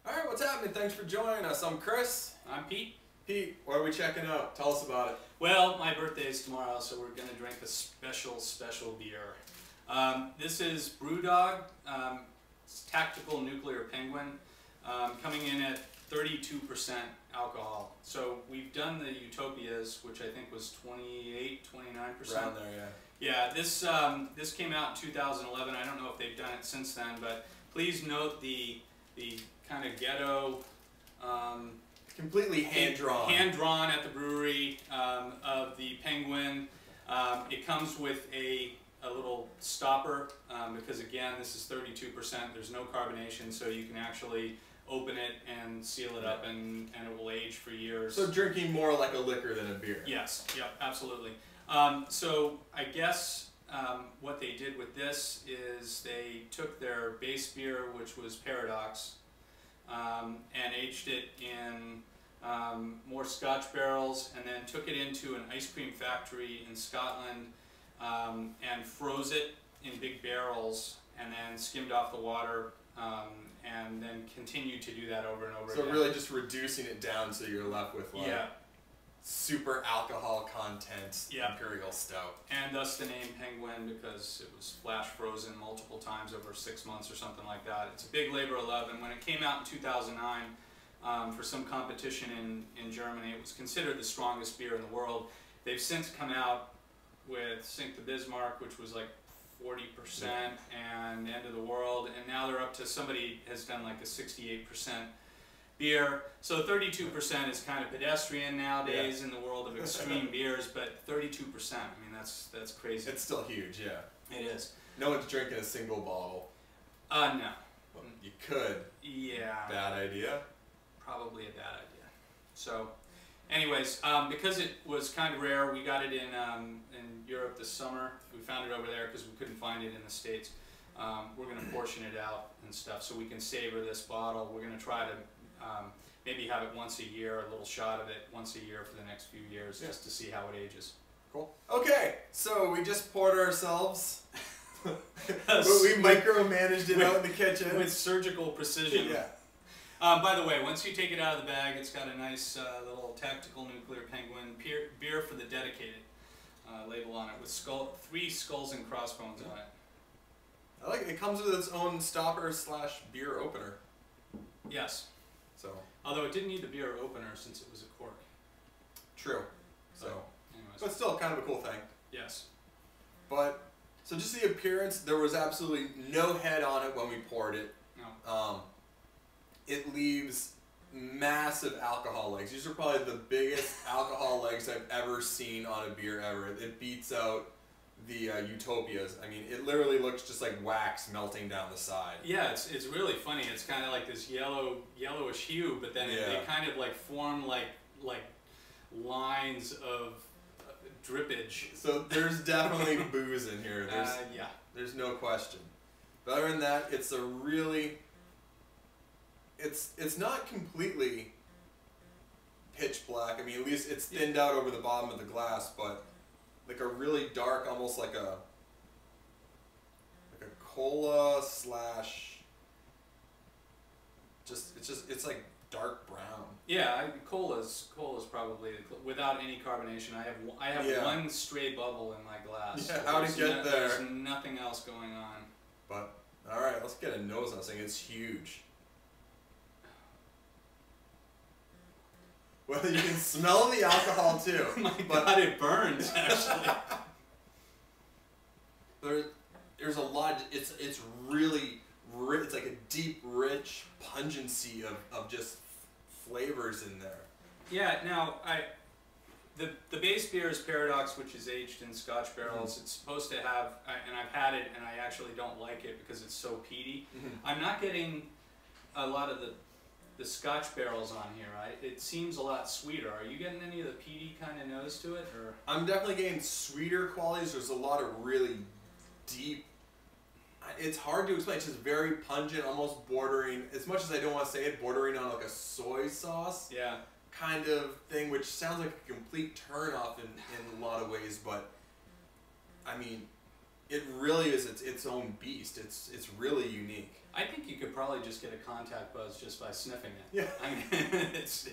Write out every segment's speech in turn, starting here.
Alright, what's happening? Thanks for joining us. I'm Chris. I'm Pete. Pete, what are we checking out? Tell us about it. Well, my birthday is tomorrow, so we're going to drink a special beer. This is BrewDog Tactical Nuclear Penguin, coming in at 32% alcohol. So we've done the Utopias, which I think was 28, 29%. Around there, yeah. Yeah, this came out in 2011. I don't know if they've done it since then, but please note the kind of ghetto, completely hand-drawn. Hand-drawn at the brewery of the Penguin. It comes with a little stopper because, again, this is 32%. There's no carbonation, so you can actually open it and seal it up, and it will age for years. So drinking more like a liquor than a beer. Yes, yep, absolutely. So I guess what they did with this is they took their base beer, which was Paradox, and aged it in more Scotch barrels, and then took it into an ice cream factory in Scotland and froze it in big barrels, and then skimmed off the water, and then continued to do that over and over again. So really just reducing it down so you're left with like super alcohol content imperial stout. And thus the name Penguin, because it was flash frozen multiple times over 6 months or something like that. It's a big labor of love, and when it came out in 2009 for some competition in Germany, it was considered the strongest beer in the world. They've since come out with Sink the Bismarck, which was like 40%, and End of the World, and now they're up to, somebody has done like a 68% beer. So 32% is kind of pedestrian nowadays in the world of extreme beers, but 32%, I mean, that's crazy. It's still huge, yeah. It is. No one's drinking a single bottle. No. Well, you could. Yeah. Bad idea? Probably a bad idea. So, anyways, because it was kind of rare, we got it in Europe this summer. We found it over there because we couldn't find it in the States. We're going to portion it out and stuff so we can savor this bottle. We're going to try to maybe have it once a year, a little shot of it once a year for the next few years, just to see how it ages. Cool. Okay, so we just poured ourselves. We micromanaged it out in the kitchen. With surgical precision. Yeah. By the way, once you take it out of the bag, it's got a nice little Tactical Nuclear Penguin beer for the dedicated label on it with 3 skulls and crossbones on it. I like it. It comes with its own stopper / beer opener. Yes. So. Although it didn't need the beer opener since it was a cork. True. So. Anyways. But still kind of a cool thing. Yes. But, so just the appearance, there was absolutely no head on it when we poured it. No. It leaves massive alcohol legs. These are probably the biggest alcohol legs I've ever seen on a beer ever. It beats out the Utopias. I mean, it literally looks just like wax melting down the side. Yeah, it's really funny. It's kind of like this yellowish hue, but then they kind of like form like lines of drippage. So there's definitely booze in here. Yeah. There's no question. But other than that, it's a really... It's not completely pitch black. I mean, at least it's thinned out over the bottom of the glass, but like a really dark, almost like a cola / it's like dark brown. Yeah, cola's probably without any carbonation. I have one stray bubble in my glass. Yeah, how'd it get there? There's nothing else going on. But all right, let's get a nose on this thing. It's huge. Well, you can smell the alcohol too. My God, it burns actually. There's a lot. It's really rich. It's like a deep, rich pungency of just flavors in there. Yeah. Now the base beer is Paradox, which is aged in Scotch barrels. It's supposed to have, and I've had it, and I actually don't like it because it's so peaty. I'm not getting a lot of the Scotch barrels on here. It seems a lot sweeter. Are you getting any of the peaty kind of nose to it? Or? I'm definitely getting sweeter qualities. There's a lot of really deep... It's hard to explain. It's just very pungent, almost bordering, as much as I don't want to say it, bordering on like a soy sauce kind of thing, which sounds like a complete turn-off in a lot of ways, but I mean, it really is its own beast. It's really unique. I think you could probably just get a contact buzz just by sniffing it. Yeah. I mean, it's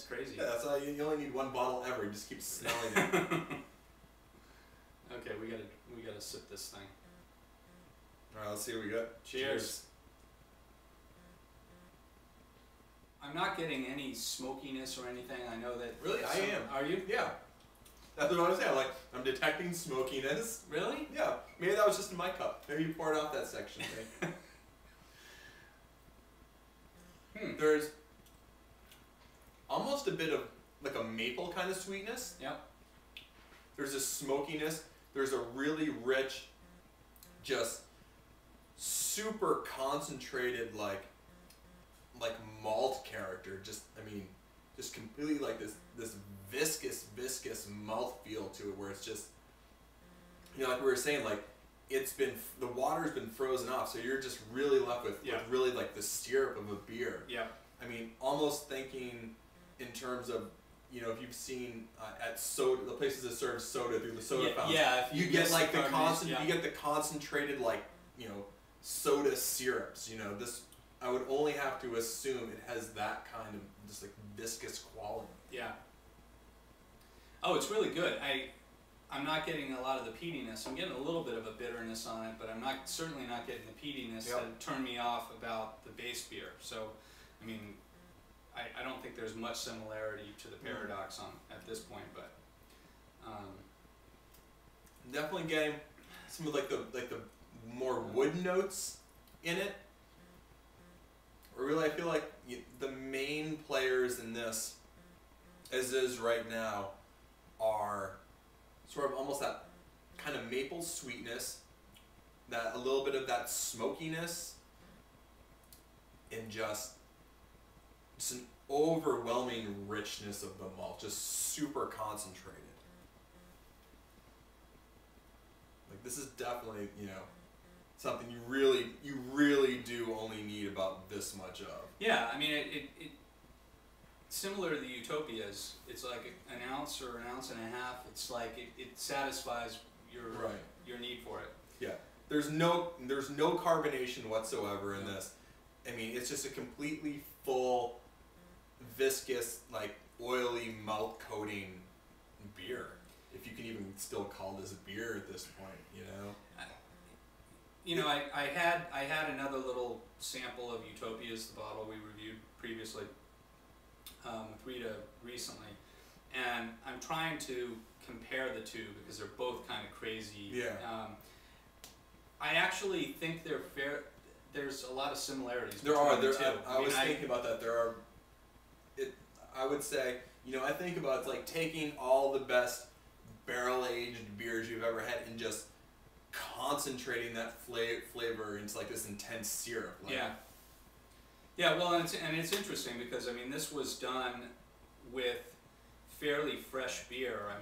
crazy. Yeah, that's all. You only need one bottle ever. You just keep smelling it. Okay, we gotta sip this thing. All right, let's see what we got. Cheers. I'm not getting any smokiness or anything. I know that. Really, I am. Are you? Yeah. That's what I was saying. Like, I'm detecting smokiness. Really? Yeah. Maybe that was just in my cup. Maybe you poured off that section. There's almost a bit of like a maple kind of sweetness. Yep. There's a smokiness. There's a really rich, just super concentrated like malt character. Just completely like this viscous mouthfeel to it, where it's just, like we were saying, like the water's been frozen off, so you're just really left with really like the syrup of a beer. Yeah. I mean, almost thinking in terms of, if you've seen at soda, the places that serve soda through the soda fountain, you get like the you get the concentrated soda syrups. This, I would only have to assume it has that kind of just like viscous quality. Yeah. Oh, it's really good. I'm not getting a lot of the peatiness. I'm getting a little bit of a bitterness on it, but I'm certainly not getting the peatiness that turned me off about the base beer. So, I mean, I don't think there's much similarity to the Paradox at this point, but definitely getting some of the more wood notes in it. Or really, I feel like the main players in this, as is right now, are sort of almost that kind of maple sweetness, that a little bit of that smokiness, and just an overwhelming richness of the malt, just super concentrated. Like, this is definitely, something you really do only need about this much of. Yeah, I mean, it similar to the Utopias, it's like an ounce or an ounce and a half. It's like it satisfies your need for it. Yeah, there's no carbonation whatsoever in this. I mean, it's just a completely full, viscous, like oily mouth coating beer. If you can even still call this beer at this point, I had another little sample of Utopias, the bottle we reviewed previously, with Rita recently, and I'm trying to compare the two because they're both kind of crazy. Yeah. I actually think they're fair. There's a lot of similarities. There are. Between the two. I was thinking about that. There are. I would say, I think about, it's like taking all the best barrel-aged beers you've ever had and just concentrating that flavor into like this intense syrup. Yeah. Yeah, well, and it's interesting because, I mean, this was done with fairly fresh beer. I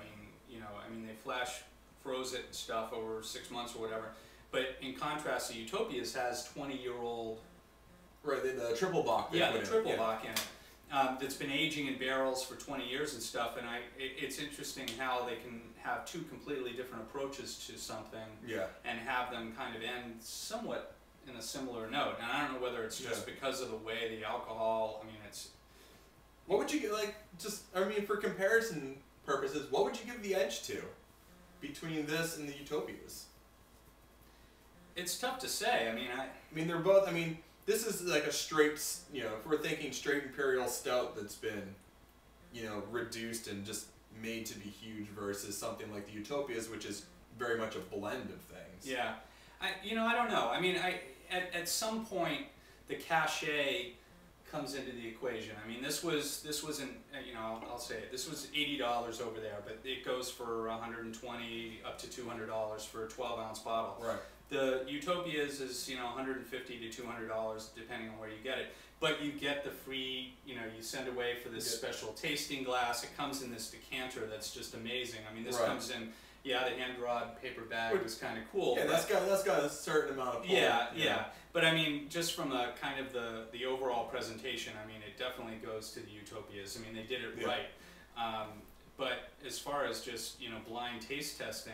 mean, they flash froze it and stuff over 6 months or whatever. But in contrast, the Utopias has 20-year-old. Right, the triple bock. Yeah, the triple bock in it. That's been aging in barrels for 20 years and stuff, and it's interesting how they can have two completely different approaches to something, and have them kind of end somewhat in a similar note. And I don't know whether it's just because of the way the alcohol. I mean, it's. What would you get, for comparison purposes, what would you give the edge to between this and the Utopias? It's tough to say. I mean, they're both. This is like a straight, if we're thinking straight imperial stout that's been, reduced and just made to be huge, versus something like the Utopias, which is very much a blend of things. Yeah, I don't know. At some point the cachet comes into the equation. This wasn't, I'll say it. This was $80 over there, but it goes for $120 up to $200 for a 12-ounce bottle. Right. The Utopias is, $150 to $200 depending on where you get it. But you get the free, you send away for this special tasting glass. It comes in this decanter that's just amazing. This comes in, the hand-drawn paper bag was kind of cool. Yeah, that's got a certain amount of pull. Yeah. But just from a kind of the overall presentation, it definitely goes to the Utopias. They did it right. But as far as just, blind taste testing,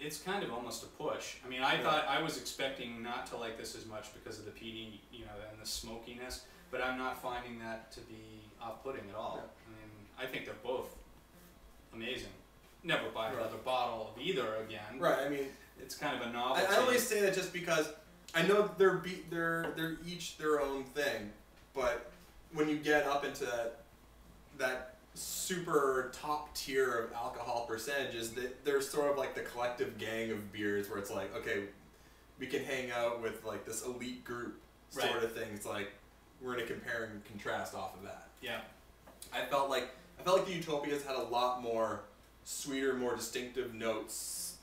it's kind of almost a push. I mean, I was expecting not to like this as much because of the peaty, you know, and the smokiness, but I'm not finding that to be off-putting at all. Yeah. I mean, I think they're both amazing. Never buy another bottle of either again. Right. I mean, it's kind of a novelty. I only say that just because I know they're each their own thing, but when you get up into that super top tier of alcohol percentages, they're sort of like the collective gang of beers where it's like, okay, we can hang out with like this elite group sort of thing. It's like we're gonna compare and contrast off of that. Yeah. I felt like the Utopias had a lot more sweeter, more distinctive notes.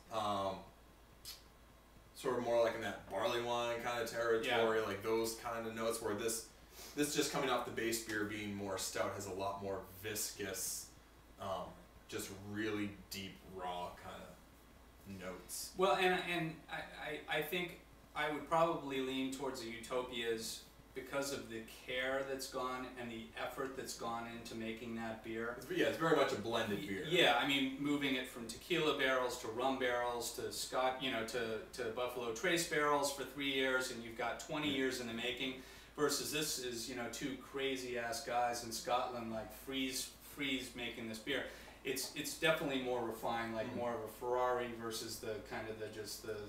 Sort of more like in that barley wine kind of territory, like those kind of notes. Where this just coming off the base beer being more stout has a lot more viscous, just really deep raw kind of notes. Well, and I think I would probably lean towards the Utopias because of the care that's gone and the effort that's gone into making that beer. It's very much a blended beer. Yeah, I mean, moving it from tequila barrels to rum barrels to to Buffalo Trace barrels for 3 years, and you've got 20 years in the making. Versus this is, you know, two crazy ass guys in Scotland like freeze making this beer. It's definitely more refined, like more of a Ferrari versus the kind of the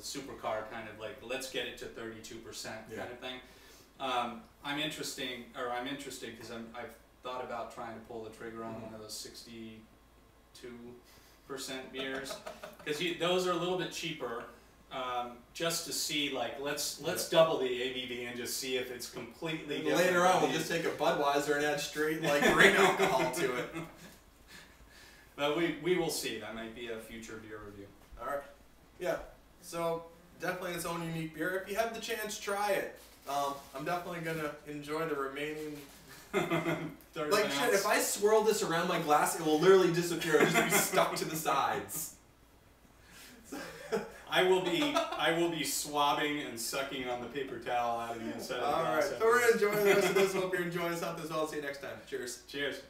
supercar kind of like let's get it to 32% kind of thing. I'm interested because I've thought about trying to pull the trigger on one of those 62% beers because those are a little bit cheaper. Just to see, like, let's double the ABV and just see if it's completely different. Later on, we'll just take a Budweiser and add straight like grain alcohol to it. But we will see. That might be a future beer review. All right. Yeah. So definitely its own unique beer. If you have the chance, try it. I'm definitely gonna enjoy the remaining. Like shit, if I swirl this around my glass, it will literally disappear. It'll just be stuck to the sides. I will be swabbing and sucking on the paper towel out of the inside of the glass. Alright, so we're gonna enjoy the rest of this. Hope you're enjoying something as well. See you next time. Cheers. Cheers.